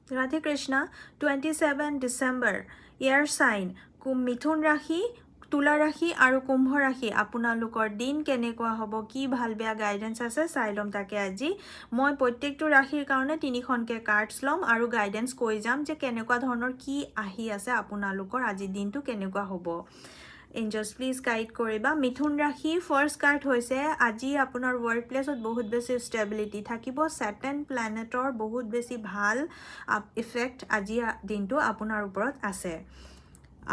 Radhe Krishna, 27 December, Air sign, Mithun Rashi, Tula Rashi, Aru Kumbh Rashi, আপোনালোকৰ দিন কেনেকুৱা হ'ব কি ভাল বেয়া গাইডেন্স আছে চাইলম তাকে আজি মই প্ৰত্যেকটো ৰাশিৰ কাৰণে তিনিখনকে কাৰ্ডছ লম আৰু গাইডেন্স কৈ যাম যে কেনেকুৱা ধৰণৰ কি আহি আছে আপোনালোকৰ আজি দিনটো কেনেকুৱা হ'ব Angels please guide koriba Mithun Rashi first card hoise aji apunar workplace ot bahut besi stability thakibo Saturn planet or bahut besi bhal effect aji dintu apunar uporot ase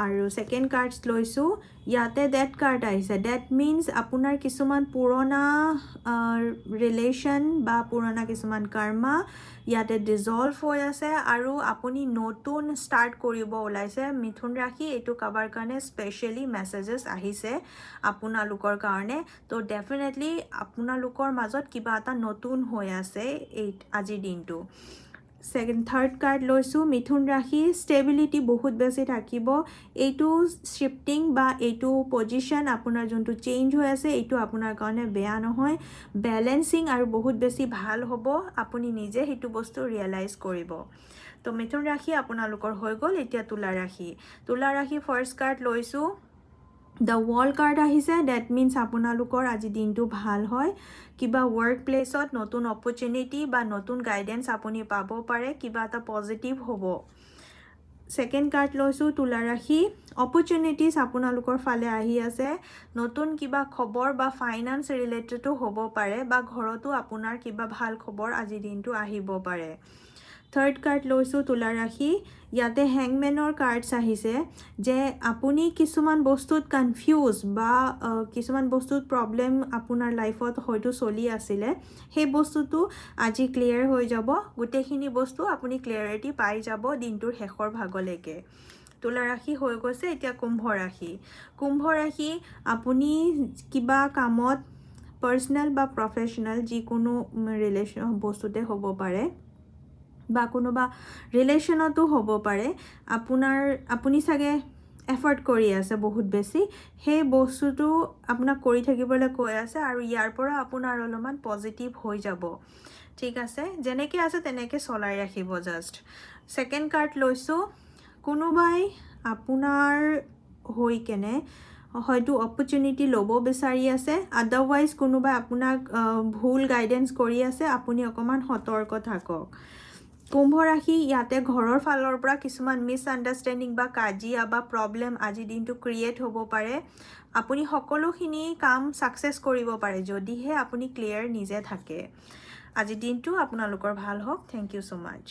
আৰু সেকেন্ড কাৰ্ডস লইছো ইয়াতে ডেট কাৰ্ড আইছে date means আপোনাৰ কিছুমান পুৰণা relation বা পুৰণা কিছুমান কৰ্মা ইয়াতে ডিজলভ হৈ আছে আৰু আপুনি নতুন স্টাৰ্ট কৰিব ওলাইছে মিথুন ৰাশি এটো কভাৰ কাৰণে স্পেশালি মেসেজেস আহিছে আপোনালোকৰ কাৰণে তো ডেফিনেটলি আপোনালোকৰ মাজত কিবা এটা নতুন হৈ আছে এই আজি দিনটো Second, third card loisu Mithun Rashi stability bahut besi thakibo eitu shifting ba eitu position apunar jontu change hoi ase eitu apunar karone beya nohoy balancing aru bahut besi bhal hobo apuni nije hetu bostu realize koribo to Mithun Rashi apunalukor hoi gol etia Tula Rashi first card loisu The wall card ahise that means আপোনালোকৰ আজি দিনটো ভাল হয় কিবা work place ত নতুন opportunity বা নতুন guidance আপুনি পাব পাৰে কিবা এটা positive হ'ব Second card লৈছো তুলা ৰাশি opportunities আপোনালোকৰ ফালে আহি আছে নতুন কিবা খবৰ বা finance related হ'ব পাৰে বা ঘৰতো আপোনাৰ কিবা ভাল খবৰ আজি দিনটো আহিব পাৰে Third card loisu Tula Rashi yate hangmanor cards ahise je apuni kisuman bostut confuse ba kisuman bostut problem apunar life ot hoyto soli asile he bostu tu aji clear hoi jabo gutekhini bostu apuni clarity pai jabo dintur hekhor bhagoleke Tula Rashi hoi goise etia Kumbh Rashi apuni kiba kamot personal ba professional ji kono relation bostute hobo pare বা কোনোবা ৰিলেশনতো হ'ব পাৰে আপুনি সাগে effort কৰি আছে বহুত বেছি হে বস্তুটো আপোনাক কৰি থাকিবলৈ কৈ আছে আৰু ইয়াৰ পৰা আপোনাৰ অলপমান পজিটিভ হৈ যাব ঠিক আছে যেনেকৈ আছে তেনেকৈ চলাই ৰাখিব জাস্ট সেকেন্ড কাৰ্ড লৈছো কোনোবাই আপোনাৰ হৈ কেনে হয়তো অপৰচুনিটি লব বিচাৰি আছে আদাৰৱাইজ কোনোবাই আপোনাক ভুল গাইডেন্স কৰি আছে আপুনি অকমান সতৰ্ক থাকক Kumbh Rashi yate ঘৰৰ ফালৰ পৰা কিছুমান মিসআন্ডাৰষ্টেণ্ডিং বা কাজিয়া বা প্ৰবলেম আজি দিনটো ক্ৰিয়েট হ'ব পাৰে আপুনি সকলোখিনি কাম সাকসেস কৰিব পাৰে যদিহে আপুনি ক্লিয়াৰ নিজে থাকে আজি দিনটো আপোনালোকৰ ভাল হওক থ্যাংক ইউ সো মাচ